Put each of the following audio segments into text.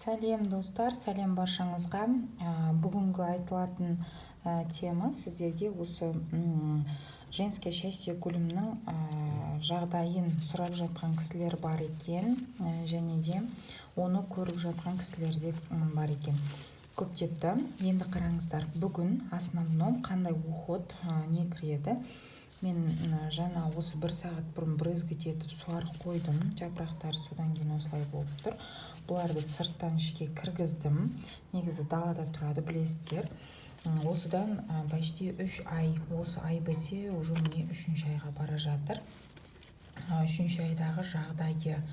Сәлем достар, сәлем баршаңызға. Бүгінгі айтылатын тема сіздерге осы женское счастье гүлімнің жағдайын сұрап жатқан кісілер бар екен, және де оны көріп жатқан кісілер де бар екен. Көптепті. Енді қараңыздар, бүгін основном қандай уход не кіреді. Мен жаңа осы 1 сағат бұрын брызгать етіп суарып қойдым. Жапырақтар содан кейін осылай болып тұр. Бұларды сырттан ішке кіргіздім. Негізі далада тұрады, білесіздер. Осыдан почти 3 ай. Осы ай бітсе, уже міне 3-ші айға бара жатыр. 3-ші айдағы жағдайы.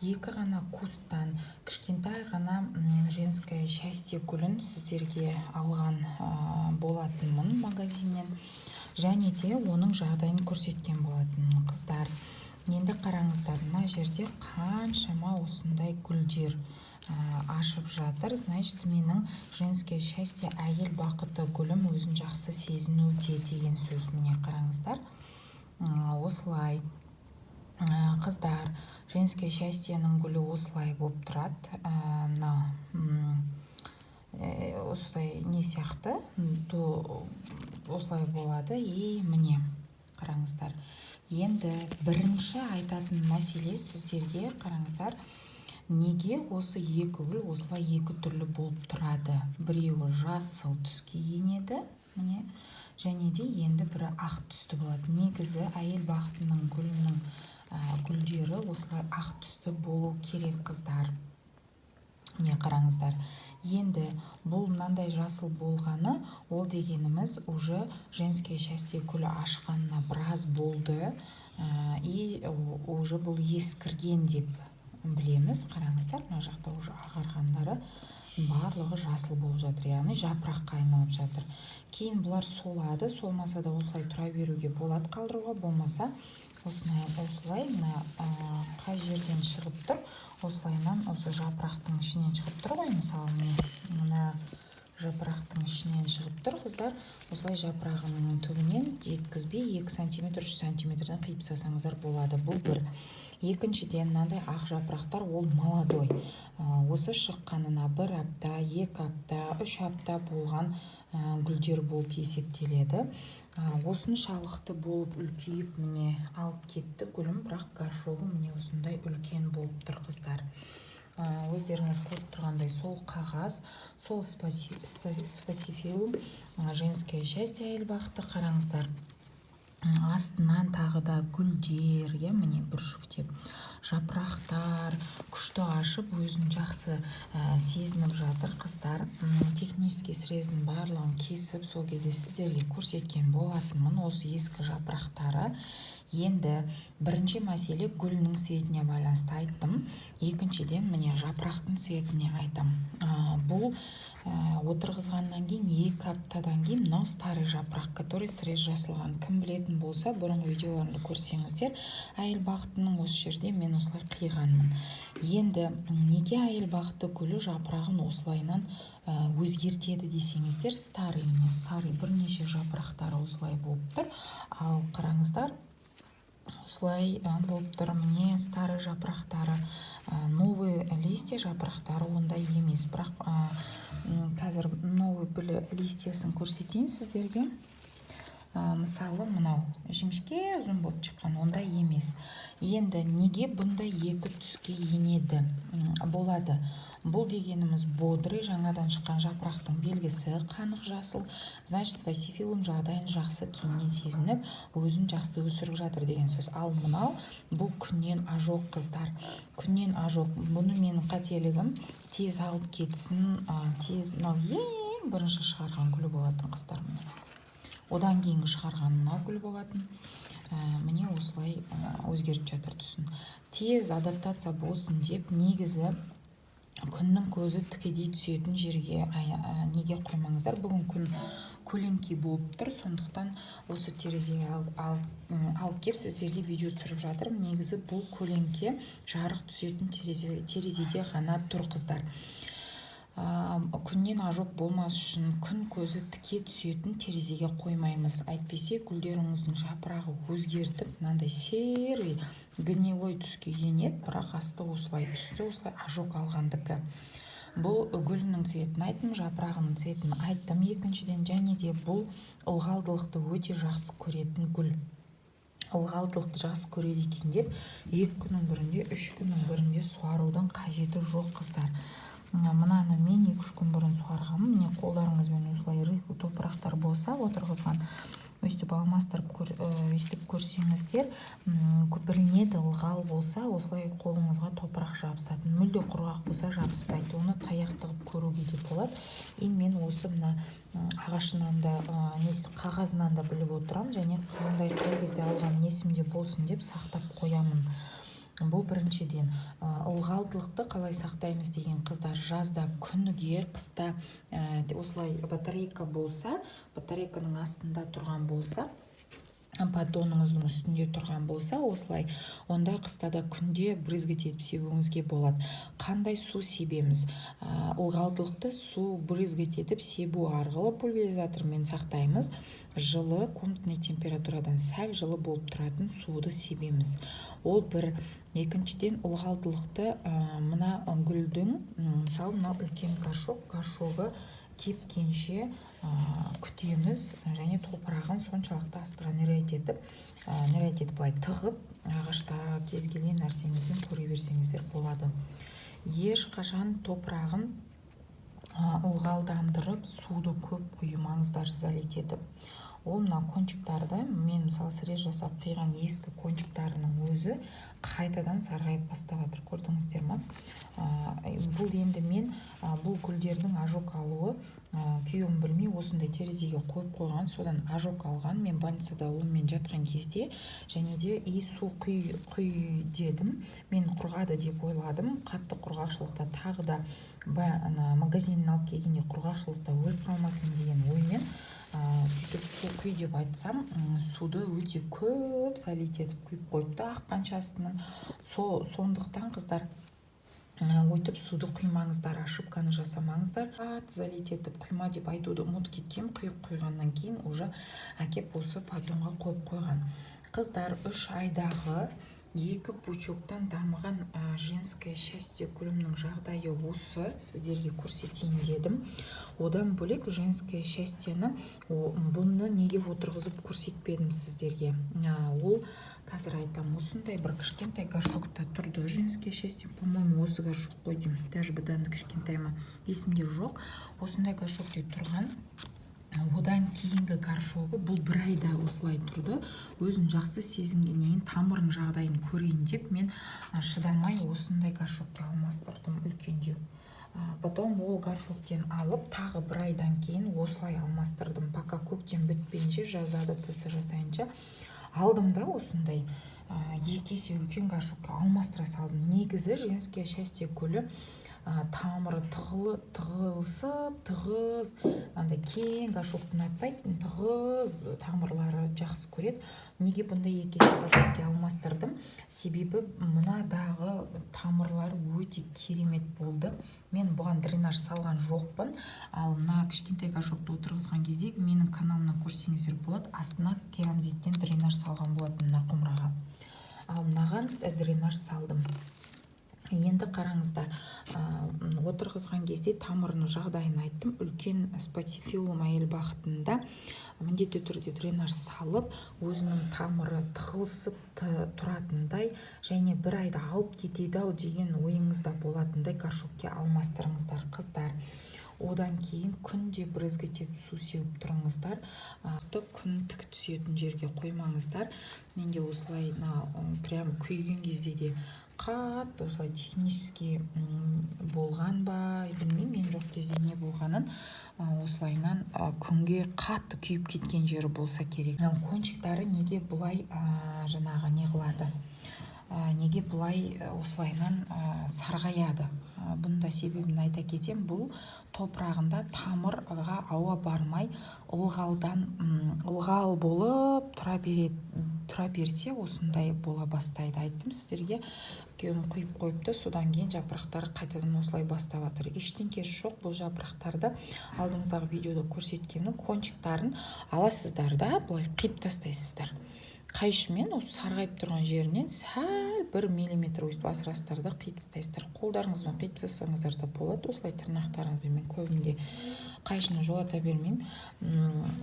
Екі ғана кусттан кішкентай ғана женское счастье гүлін сіздерге алған болатынмын магазиннен. Және де оның жағдайын көрсеткен болатын қыздар. Енді қараңыздар, мына жерде қаншама осындай гүлдер ашып жатыр. Значит, менің женское счастье әйел бақыты гүлім өзін жақсы сезінуде деген сөз. Міне қараңыздар. Осылай қыздар, женское счастьенің гүлі осылай болып тұрады. Осылай не сияқты осылай болады. И міне қараңыздар. Енді бірінші айтатын мәселе сіздерге, қараңыздар, неге осы екі гүл осылай екі түрлі болып тұрады. Біреуі жасыл түске енеді, міне, және де енді бірі ақ түсті болады. Негізі әйел бақытының гүлінің гүлдері осылай ақ түсті болу керек, қыздар. Міне қараңыздар. Енді бұл мынандай жасыл болғаны, ол дегеніміз уже женское счастье гүлі ашқанына біраз болды. И уже бұл ескірген деп білеміз. Қараңыздар, мына жақта уже ағарғандары барлығы жасыл болып жатыр, яғни жапыраққа айналып жатыр. Кейін бұлар солады, солмаса да осылай тұра беруге болады, қалдыруға болмаса. Осылай қай жерден шығып тұр, осылайынан осы жапырақтың ішінен шығып тұр ғой. Мысалы, мына жапырақтың ішінен шығып тұр, қыздар. Осылай жапырағының түбінен жеткізбей 2 см, 3 см-ден қиып тастасаңыздар болады. Бұл бір. Екіншіден, мынандай ақ жапырақтар, ол молодой. Осы шыққанына 1 апта, 2 апта, 3 апта болған гүлдер болып есептеледі. Осыншалықты болып үлкейіп міне алып кетті гүлім, бірақ горшогы міне осындай үлкен болып тұр, қыздар. Өздеріңіз көріп тұрғандай сол қағаз, сол спасифил женское счастье әйел бақыты. Қараңыздар, астынан тағы да гүлдер, міне бүршіктеп жапырақтар күшті ашып өзін жақсы сезініп жатыр, қыздар. Технический срездің барлығын кесіп сол кезде сіздерге көрсеткен болатынмын осы ескі жапырақтары. Енді бірінші мәселе гүлінің светіне байланысты айттым. Екіншіден, міне жапырақтың светіне айтам. Бұл отырғызғаннан кейін 2 аптадан кейін мынау старый жапырақ, который срез жасылған. Кім білетін болса, бұрынғы видеоларымды көрсеңіздер, әйел бақытының осы жерде мен осылай қиғанмын. Енді неге әйел бақыты гүлі жапырағын осылайынан өзгертеді десеңіздер, старый бірнеше жапырақтары осылай болып тұр. Ал қараңыздар, осылай болып тұр. Міне старый жапырақтары, новый листья жапырақтары ондай емес. Бірақ қазір новый листьясын көрсетейін сіздерге. Мысалы, мынау жіңішке ұзын болып шыққан, ондай емес. Енді неге бұндай екі түске енеді болады? Бұл дегеніміз бодрый, жаңадан шыққан жапырақтың белгісі, қанық жасыл. Значит, спасифилум жағдайын жақсы кейіннен сезініп, өзін жақсы өсіріп жатыр деген сөз. Ал мынау, бұл күннен ажок, қыздар. Күннен ажок. Бұны менің қателігім тез алып кетсін, тез мынау ең бірінші шығарған гүлі болатын, қыздар. Одан кейінгі шығарған мынау гүл болатын. Міне осылай өзгеріп жатыр түсін. Тез адаптация болсын деп негізі күннің көзі тікедей түсетін жерге неге қоймаңыздар. Бүгін күн көлеңке болып тұр, сондықтан осы терезеге алып кеп сіздерге видео түсіріп жатырмын. Негізі бұл көлеңке жарық түсетін терезеде ғана тұр, қыздар. Күннен ажок болмас үшін күн көзі тіке түсетін терезеге қоймаймыз. Әйтпесе гүлдеріңіздің жапырағы өзгертіп, мынандай серый гнилой түске енеді, бірақ асты осылай, үсті осылай ажок алғандікі. бұл гүлінің цветін айттым, жапырағының цветін айттым. Екіншіден, және де бұл ылғалдылықты өте жақсы көретін гүл. Ылғалдылықты жақсы көреді екен деп 2 күннің бірінде, 3 күннің бірінде суарудың қажеті жоқ, қыздар. Мынаны мен 2-3 күн бұрын суарғанмын. Міне қолдарыңызбен осылай рыхлы топырақтар болса отырғызған, өйстіп алмастырып өйстіп көрсеңіздер, білінеді. Ылғал болса осылай қолыңызға топырақ жабысатын. Мүлде құрғақ болса жабыспайды. Оны таяқ тығып көруге де болады. Мен осы мына ағашынан да қағазынан да біліп отырам, және қай кезде алған есімде болсын деп сақтап қоямын. Бұл біріншіден. Ылғалдылықты қалай сақтаймыз деген, қыздар, жазда күніге, қыста осылай батарейка болса, батарейканың астында тұрған болса, поддоныңыздың үстінде тұрған болса, осылай, онда қыстада күнде брызгать етіп себуіңізге болады. Қандай су себеміз? Ылғалдылықты су брызгать етіп себу арқылы пульверизатормен сақтаймыз. Жылы, комнатный температурадан сәл жылы болып тұратын суды себеміз. Ол бір. Екіншіден, ылғалдылықты мына гүлдің, мысалы, мына үлкен горшогы кепкенше күтеміз, және топырағын соншалықты астыға нұрайт етіп былай тығып, ағашта кез келген нәрсеңізбен көре берсеңіздер болады. Ешқашан топырағын ылғалдандырып, суды көп құймаңыздар, залить етіп. Ол мына кончиктарды, мен мысалы срез жасап қиған ескі кончиктарының өзі қайтадан сарғайып бастап жатыр, көрдіңіздер ма? Бұл енді мен бұл гүлдердің ожог алуы, күйеуім білмей осындай терезеге қойып қойған, содан ожог алған. Мен больницада онымен жатқан кезде, және де су құй дедім, мен құрғады деп ойладым. Қатты құрғақшылықта тағы да магазиннен алып келгенде құрғақшылықта өліп қалмасын деген оймен сөйтіп су құй деп айтсам, суды өте көп залить етіп құйып қойыпты аққанша астынан. Сондықтан, қыздар, өйтіп суды құймаңыздар, ошибканы жасамаңыздар. Залить етіп құйма деп айтуды ұмытып кеткен, құйғаннан кейін уже әкеп осы поддонға қойып қойған. Қыздар, 3 айдағы 2 пучоктан дамыған женское счастье гүлімнің жағдайы осы, сіздерге көрсетейін дедім. Одан бөлек женское счастьені бұны неге отырғызып көрсетпедім сіздерге. Ол қазір айтам, осындай бір кішкентай горшокта тұрды женское счастье, по-моему, осы горшок қойдым, даже бұдан кішкентай ма, есімде жоқ. Осындай горшокте тұрған. Одан кейінгі горшогы бұл 1 айда осылай тұрды. Өзін жақсы сезінгеннен тамырын жағдайын көрейін деп мен шыдамай осындай горшокқа алмастырдым, үлкендеу. Потом ол горшоктен алып, тағы 1 айдан кейін осылай алмастырдым. Пока көктем бітпейінше, жазда адаптация жасайынша алдым да осындай 2 есе үлкен горшокқа алмастыра салдым. Негізі женское счастье гүлі тамыры тығылсып, тығыз, кең горшокты ұнатпайды, тығыз тамырлары жақсы көреді. Неге бұндай 2 есе горшокке алмастырдым? Себебі мынадағы тамырлары өте керемет болды. Мен бұған дренаж салған жоқпын. Ал мына кішкентай горшокты отырғызған кезде менің каналымнан көрсеңіздер болады, астына керамзиттен дренаж салған болатын мына құмыраға. Ал мынаған дренаж салдым. Енді қараңыздар, отырғызған кезде тамырының жағдайын айттым. Үлкен спатифилум әйел бақытында міндетті түрде дренаж салып, өзінің тамыры тығылсып тұратындай, және 1 айда алып кетеді-ау деген ойыңызда болатындай горшокке алмастырыңыздар, қыздар. Одан кейін күнде брызгать етіп су сеуіп тұрыңыздар. Күн тік түсетін жерге қоймаңыздар. Менде осылай прям күйген кезде де қатты осылай технически болған ба, білмеймін, мен жоқ кезде не болғанын, осылайнан күнге қатты күйіп кеткен жері болса керек. Кончиктары неге бұлай жаңағы не қылады? Неге бұлай осылайнан сарғаяды? Бұнда себебін айта кетем, бұл топырағында тамырға ауа бармай, ылғал болып тұра берсе, осындай бола бастайды. Айттым сіздерге, күйеуім құйып қойыпты, содан кейін жапырақтары қайтадан осылай бастап жатыр. Ештеңкесі жоқ, бұл жапырақтарды алдыңыздағы видеода көрсеткеннің кончиктарын аласыздар да, былай қиып тастайсыздар. Қайшымен осы сарғайып тұрған жерінен сәл нормаль 1 миллиметр өйстіп асырасыздар да қиып тастайсыздар. Қолдарыңызбен қиып тастасаңыздар да болады. Осылай тырнақтарыңызбен мен көбінде қайшыны жолата бермеймін.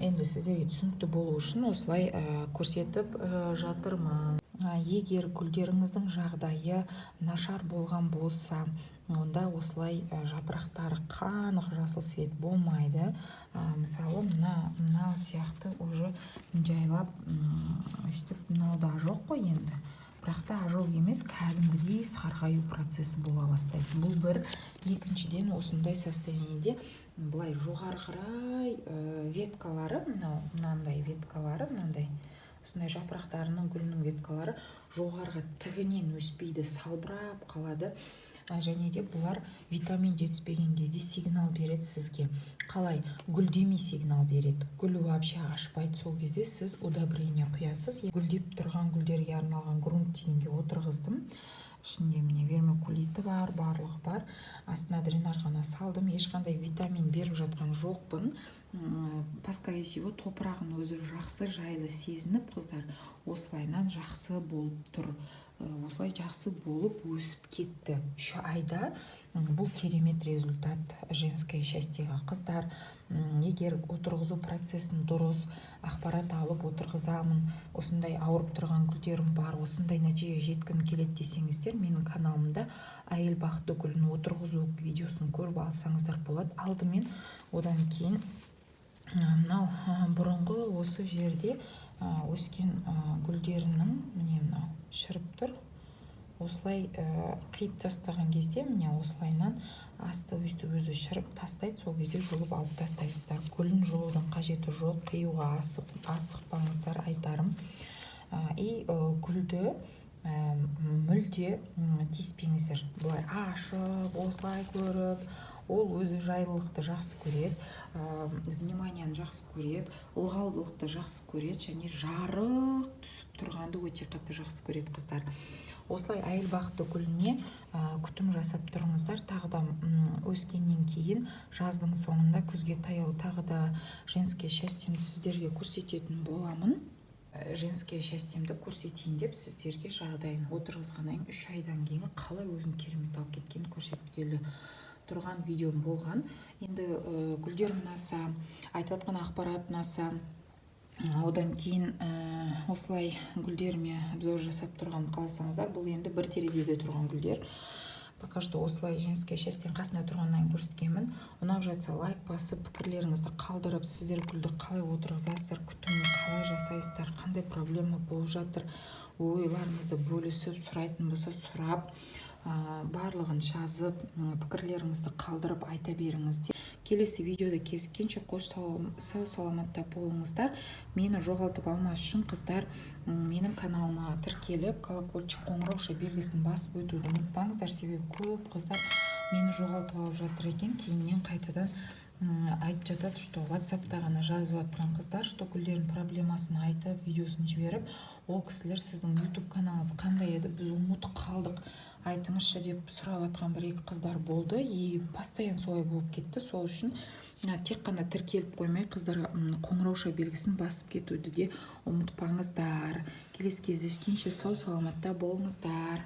Енді сіздерге түсінікті болу үшін осылай көрсетіп жатырмын. Егер гүлдеріңіздің жағдайы нашар болған болса, онда осылай жапырақтары қанық жасыл свет болмайды. Мысалы, мына сияқты уже жайлап өйстіп, мынауда ожог қой енді. Бірақ та ожог емес, кәдімгідей сарғаю процесі бола бастайды. Бұл бір. Екіншіден, осындай состояниеде былай жоғарғырай веткалары, мынандай веткалары, мынандай осындай жапырақтарының, гүлінің веткалары жоғарғы тігінен өспейді, салбырап қалады. Және де бұлар витамин жетіспеген кезде сигнал береді сізге. Қалай? Гүлдемей сигнал береді. Гүл вообще ашпайды. Сол кезде сіз удобрение құясыз. Гүлдеп тұрған гүлдерге арналған грунт дегенге отырғыздым. Ішінде міне вермикулиті бар, барлығы бар. Астына дренажғана салдым. Ешқандай витамин беріп жатқан жоқпын. Скорее всего, топырағын өзі жақсы жайлы сезініп, қыздар осылайнан жақсы болып тұр. Осылай жақсы болып өсіп кетті. 3 айда бұл керемет результат женское счастьеға. Қыздар, егер отырғызу процесін дұрыс ақпарат алып отырғызамын, осындай ауырып тұрған гүлдерім бар, осындай нәтижеге жеткім келеді десеңіздер, менің каналымда әйел бақытты гүлін отырғызу видеосын көріп алсаңыздар болады. Алдымен одан кейін мынау бұрынғы осы жерде өскен гүлдерінің, міне мынау шіріп тұр. Осылай қиып тастаған кезде, міне осылайнан асты өсті өзі шіріп тастайды. Сол кезде жұлып алып тастайсыздар. Гүлін жұлудың қажеті жоқ, қиюға асықпаңыздар айтарым. Гүлді мүлде тиіспеңіздер. Бұлай ашып, осылай көріп, ол өзі жайлылықты жақсы көреді, вниманияны жақсы көреді, ылғалдылықты жақсы көреді, және жарық түсіп тұрғанды өте қатты жақсы көреді қыздар. Осылай әйел бақытты гүліне күтім жасап тұрыңыздар. Тағы да өскеннен кейін жаздың соңында күзге таяу тағы да женское счастьемді сіздерге көрсететін боламын. Женское счастьемді көрсетейін деп сіздерге жағдайын отырғызғаннан 3 айдан кейін қалай өзін керемет алып кеткенін көрсеткелі тұрған видеом болған. Енді гүлдер ұнаса, айтып жатқан ақпарат ұнаса, одан кейін осылай гүлдеріме обзор жасап тұрған қаласаңыздар, бұл енді бір терезеде тұрған гүлдер. Пока что осылай женское счастье қасында тұрғаннан көрсеткенмін. Ұнап жатса лайк басып, пікірлеріңізді қалдырып, сіздер гүлді қалай отырғызасыздар, күтімін қалай жасайсыздар, қандай проблема болып жатыр, ойларыңызды бөлісіп, сұрайтын болса сұрап, барлығын жазып, пікірлеріңізді қалдырып айта беріңіздер. Келесі видеода кездескенше қош сау саламатта болыңыздар. Мені жоғалтып алмас үшін қыздар, менің каналыма тіркеліп, колокольчик қоңырауша белгісін басып өтуді ұмытпаңыздар. Себебі көп қыздар мені жоғалтып алып жатыр екен. Кейіннен қайтадан айтып жатады, что WhatsAppта ғана жазып жатқан қыздар, что гүлдердің проблемасын айтып, видеосын жіберіп, ол кісілер сіздің YouTube каналыңыз қандай еді, біз ұмытып қалдық, айтыңызшы деп сұрап жатқан 1-2 қыздар болды. И постоянно солай болып кетті. Сол үшін тек қана тіркеліп қоймай, қыздарға қоңырауша белгісін басып кетуді де ұмытпаңыздар. Келесі кездескенше сау саламатта болыңыздар.